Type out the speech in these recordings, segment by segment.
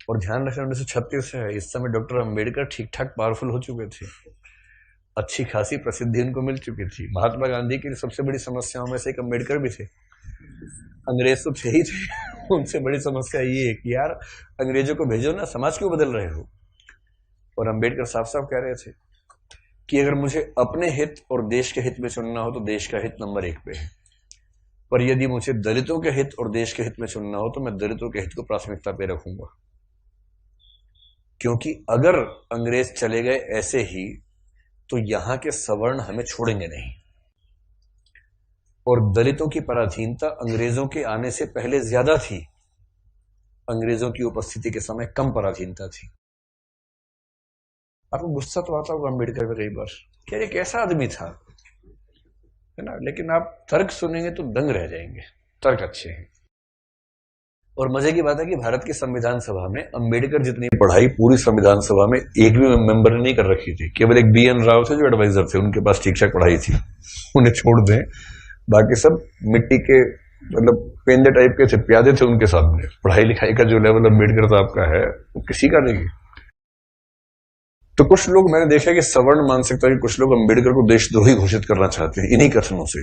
और ध्यान रखना 1936 है, इस समय डॉक्टर अंबेडकर ठीक ठाक पावरफुल हो चुके थे, अच्छी खासी प्रसिद्धि उनको मिल चुकी थी। महात्मा गांधी की सबसे बड़ी समस्याओं में से एक अंबेडकर भी थे। अंग्रेज तो थे ही थे, उनसे बड़ी समस्या ये है कि यार अंग्रेजों को भेजो ना, समाज क्यों बदल रहे हो। और अंबेडकर साफ साफ कह रहे थे कि अगर मुझे अपने हित और देश के हित में चुनना हो तो देश का हित नंबर 1 पे है, पर यदि मुझे दलितों के हित और देश के हित में चुनना हो तो मैं दलितों के हित को प्राथमिकता पे रखूंगा, क्योंकि अगर अंग्रेज चले गए ऐसे ही तो यहां के सवर्ण हमें छोड़ेंगे नहीं। और दलितों की पराधीनता अंग्रेजों के आने से पहले ज्यादा थी, अंग्रेजों की उपस्थिति के समय कम पराधीनता थी। आपको गुस्सा तो आता होगा अंबेडकर पे कई बार, क्या ये कैसा आदमी था, है ना, लेकिन आप तर्क सुनेंगे तो दंग रह जाएंगे, तर्क अच्छे हैं। और मजे की बात है कि भारत की संविधान सभा में अंबेडकर जितनी पढ़ाई पूरी संविधान सभा में एक भी मेंबर ने नहीं कर रखी थी। केवल एक BN राव थे जो एडवाइजर थे, उनके पास ठीक ठाक पढ़ाई थी, उन्हें छोड़ दें, बाकी सब मिट्टी के मतलब पेंदे टाइप के थे, प्यादे थे उनके सामने। पढ़ाई लिखाई का जो लेवल अम्बेडकर साहब का है वो किसी का नहीं। तो कुछ लोग मैंने देखा कि सवर्ण मानसिकता के कुछ लोग अम्बेडकर को देशद्रोही घोषित करना चाहते हैं इन्हीं कथनों से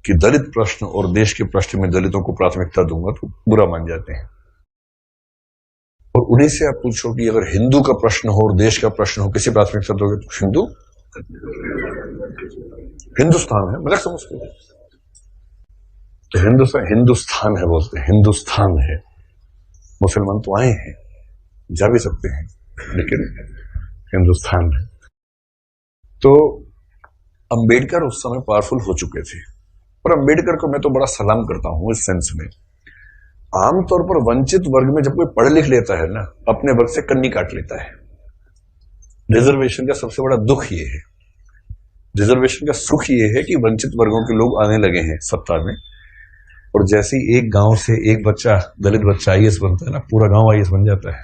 कि दलित प्रश्न और देश के प्रश्न में दलितों को प्राथमिकता दूंगा तो बुरा मान जाते हैं। और उन्हीं से आप पूछो कि अगर हिंदू का प्रश्न हो और देश का प्रश्न हो, किसी प्राथमिकता दोगे तो हिंदू, हिंदुस्तान है, मजाक समझते हैं तो हिंदुस्तान है बोलते हैं, हिंदुस्तान है। मुसलमान तो आए हैं, जा भी सकते हैं, लेकिन हिंदुस्तान है। तो अंबेडकर उस समय पावरफुल हो चुके थे। और अंबेडकर को मैं तो बड़ा सलाम करता हूं इस सेंस में, आमतौर पर वंचित वर्ग में जब कोई पढ़ लिख लेता है ना, अपने वर्ग से कन्नी काट लेता है। रिजर्वेशन का सबसे बड़ा दुख ये है, रिजर्वेशन का सुख ये है कि वंचित वर्गों के लोग आने लगे हैं सत्ता में, और जैसे ही एक गांव से एक बच्चा, दलित बच्चा IAS बनता है ना, पूरा गांव IAS बन जाता है।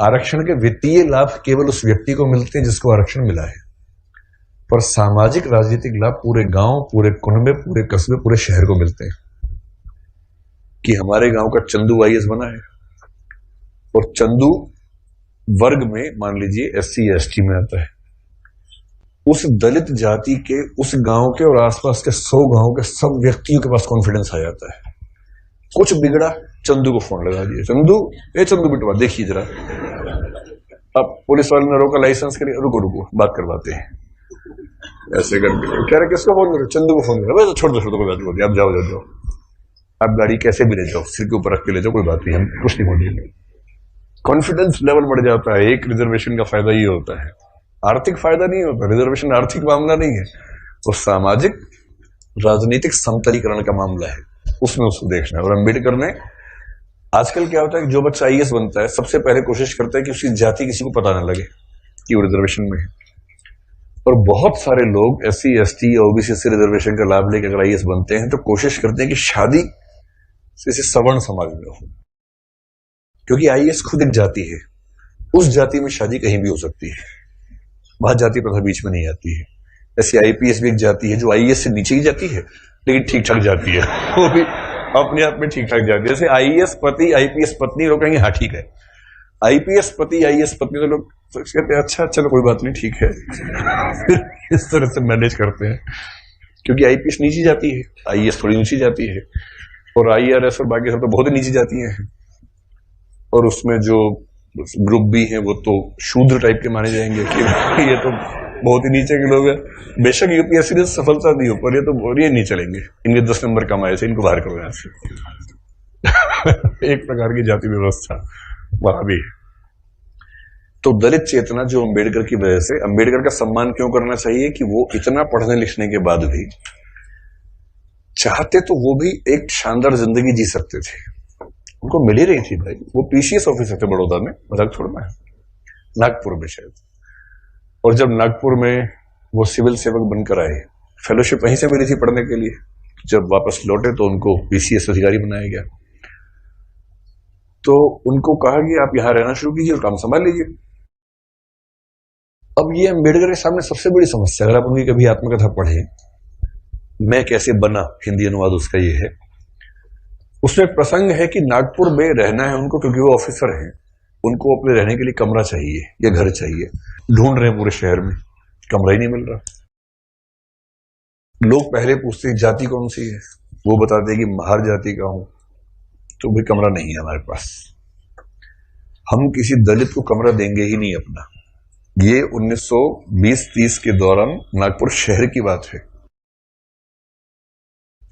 आरक्षण के वित्तीय लाभ केवल उस व्यक्ति को मिलते हैं जिसको आरक्षण मिला है, पर सामाजिक राजनीतिक लाभ पूरे गांव, पूरे कुनबे, पूरे कस्बे, पूरे शहर को मिलते हैं। कि हमारे गांव का चंदू IAS बना है, और चंदू वर्ग में मान लीजिए SC ST में आता है, उस दलित जाति के उस गांव के और आसपास के 100 गांव के सब व्यक्तियों के पास कॉन्फिडेंस आ जाता है। कुछ बिगड़ा, चंदू को फोन लगा दिया, चंदू बिटवा देखिए जरा। अब पुलिस वाले ने रोका, लाइसेंस करिए, रुको बात करवाते हैं, ऐसे करके कह रहे किसको फोन करो, चंदू को फोन करो, तो छोड़ दो कोई बात नहीं, आप जाओ, आप गाड़ी कैसे भी ले जाओ, सिर के ऊपर रख के ले जाओ, कोई बात नहीं, हम कुछ नहीं बोलेंगे। कॉन्फिडेंस लेवल बढ़ जाता है। एक रिजर्वेशन का फायदा ये होता है, आर्थिक फायदा नहीं होता, रिजर्वेशन आर्थिक मामला नहीं है, वो सामाजिक राजनीतिक समतलीकरण का मामला है, उसमें उसको देखना है। और अंबेडकर ने, आजकल क्या होता है कि जो बच्चा IAS बनता है सबसे पहले कोशिश करता है कि उसकी जाति किसी को पता ना लगे कि वो रिजर्वेशन में है। और बहुत सारे लोग SC ST या OBC से रिजर्वेशन का लाभ लेकर अगर IAS बनते हैं तो कोशिश करते हैं कि शादी किसी सवर्ण समाज में हो, क्योंकि IAS खुद एक जाति है, उस जाति में शादी कहीं भी हो सकती है, वहां जाति प्रथा बीच में नहीं आती है। ऐसे IPS भी एक जाति है जो IAS से नीचे ही जाती है, लेकिन ठीक ठाक जाती है, वो भी अपने आप में ठीक ठाक जाती है। जैसे IAS पति IPS पत्नी, लोग कहेंगे हाँ ठीक है, IPS पति IAS पत्नी, तो लोग कहते हैं अच्छा चलो कोई बात नहीं ठीक है फिर इस तरह से मैनेज करते हैं, क्योंकि IPS नीची जाती है, IAS थोड़ी ऊंची जाती है, और IRS और बाकी सब तो बहुत ही नीची जाती हैं। और उसमें जो ग्रुप भी हैं वो तो शूद्र टाइप के माने जाएंगे कि ये तो बहुत ही नीचे के लोग हैं। बेशक UPSC ने सफलता दी हो, पर ये तो ये नहीं चलेंगे, इनके 10 नंबर कमाए थे, इनको बाहर करो यहाँ से एक प्रकार की जाति व्यवस्था वहां भी है। तो दलित चेतना जो अंबेडकर की वजह से, अंबेडकर का सम्मान क्यों करना चाहिए कि वो इतना पढ़ने लिखने के बाद भी चाहते तो वो भी एक शानदार जिंदगी जी सकते थे, उनको मिल ही रही थी भाई। वो PCS ऑफिसर थे बड़ौदा में, मजाक छोड़ना है, नागपुर में शायद। और जब नागपुर में वो सिविल सेवक बनकर आए, फेलोशिप वहीं से मिली थी पढ़ने के लिए, जब वापस लौटे तो उनको PCS अधिकारी बनाया गया। तो उनको कहा कि आप यहां रहना शुरू कीजिए और काम संभाल लीजिए। अब ये अंबेडकर के सामने सबसे बड़ी समस्या, अगर आप उनकी कभी आत्मकथा पढ़े, मैं कैसे बना, हिंदी अनुवाद उसका ये है उसमें एक प्रसंग है कि नागपुर में रहना है उनको, क्योंकि वो ऑफिसर हैं, उनको अपने रहने के लिए कमरा चाहिए या घर चाहिए। ढूंढ रहे हैं पूरे शहर में, कमरा ही नहीं मिल रहा। लोग पहले पूछते हैं जाति कौन सी है, वो बताते हैं कि महार जाति का हूं, तो भी कमरा नहीं है हमारे पास। हम किसी दलित को कमरा देंगे ही नहीं अपना। ये 1920-30 के दौरान नागपुर शहर की बात है।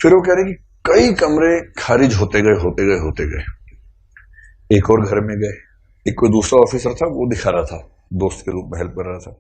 फिर वो कह रहे कि कई कमरे खारिज होते गए। एक और घर में गए, एक कोई दूसरा ऑफिसर था, वो दिखा रहा था, दोस्त के रूप में हेल्प कर रहा था।